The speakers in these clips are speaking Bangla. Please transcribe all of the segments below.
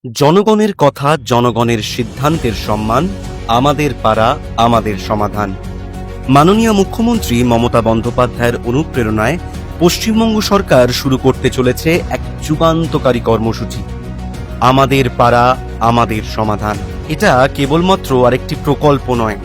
জনগণের কথা, জনগণের সিদ্ধান্তের সম্মান, আমাদের পাড়া আমাদের সমাধান। মাননীয় মুখ্যমন্ত্রী মমতা বন্দ্যোপাধ্যায়ের অনুপ্রেরণায় পশ্চিমবঙ্গ সরকার শুরু করতে চলেছে এক যুগান্তকারী কর্মসূচি, আমাদের পাড়া আমাদের সমাধান। এটা কেবলমাত্র আরেকটি প্রকল্প নয়,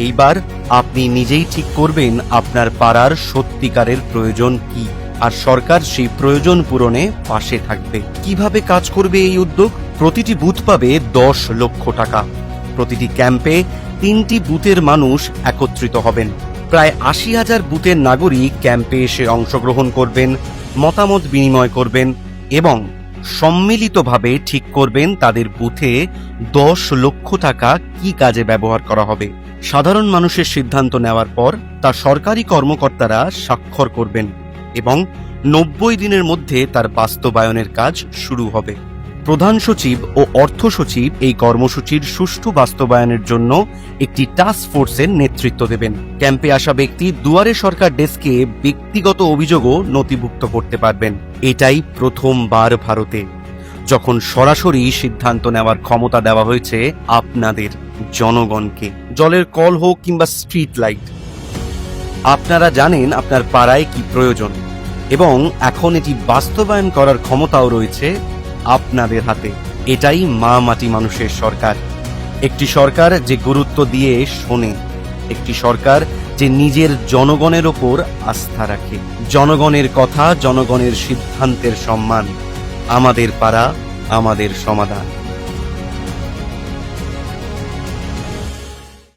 এইবার আপনি নিজেই ঠিক করবেন আপনার পাড়ার সত্যিকারের প্রয়োজন কি, আর সরকার সেই প্রয়োজন পূরণে পাশে থাকবে। কিভাবে কাজ করবে এই উদ্যোগ? প্রতিটি বুথ পাবে 10 লক্ষ টাকা। প্রতিটি ক্যাম্পে 3টি বুথের মানুষ একত্রিত হবেন। প্রায় 80,000 বুথের নাগরিক ক্যাম্পে এসে অংশগ্রহণ করবেন, মতামত বিনিময় করবেন এবং সম্মিলিতভাবে ঠিক করবেন তাদের বুথে 10 লক্ষ টাকা কি কাজে ব্যবহার করা হবে। সাধারণ মানুষের সিদ্ধান্ত নেওয়ার পর তা সরকারি কর্মকর্তারা স্বাক্ষর করবেন এবং 90 দিনের মধ্যে তার বাস্তবায়নের কাজ শুরু হবে। প্রধান সচিব ও অর্থ সচিব এই কর্মসূচির সুষ্ঠু বাস্তবায়নের জন্য একটি টাস্ক ফোর্সের নেতৃত্ব দেবেন। ক্যাম্পে আসা ব্যক্তি দুয়ারে সরকার ডেস্কে ব্যক্তিগত অভিযোগও নথিভুক্ত করতে পারবেন। এটাই প্রথমবার ভারতে যখন সরাসরি সিদ্ধান্ত নেওয়ার ক্ষমতা দেওয়া হয়েছে আপনাদের জনগণকে। জলের কল হোক কিংবা স্ট্রিট লাইট, আপনারা জানেন আপনার পাড়ায় কি প্রয়োজন এবং এখন এটি বাস্তবায়ন করার ক্ষমতাও রয়েছে আপনাদের হাতে। এটাই মা মাটি মানুষের সরকার, একটি সরকার যে গুরুত্ব দিয়ে শোনে, একটি সরকার যে নিজের জনগণের ওপর আস্থা রাখে। জনগণের কথা, জনগণের সিদ্ধান্তের সম্মান, আমাদের পাড়া আমাদের সমাধান।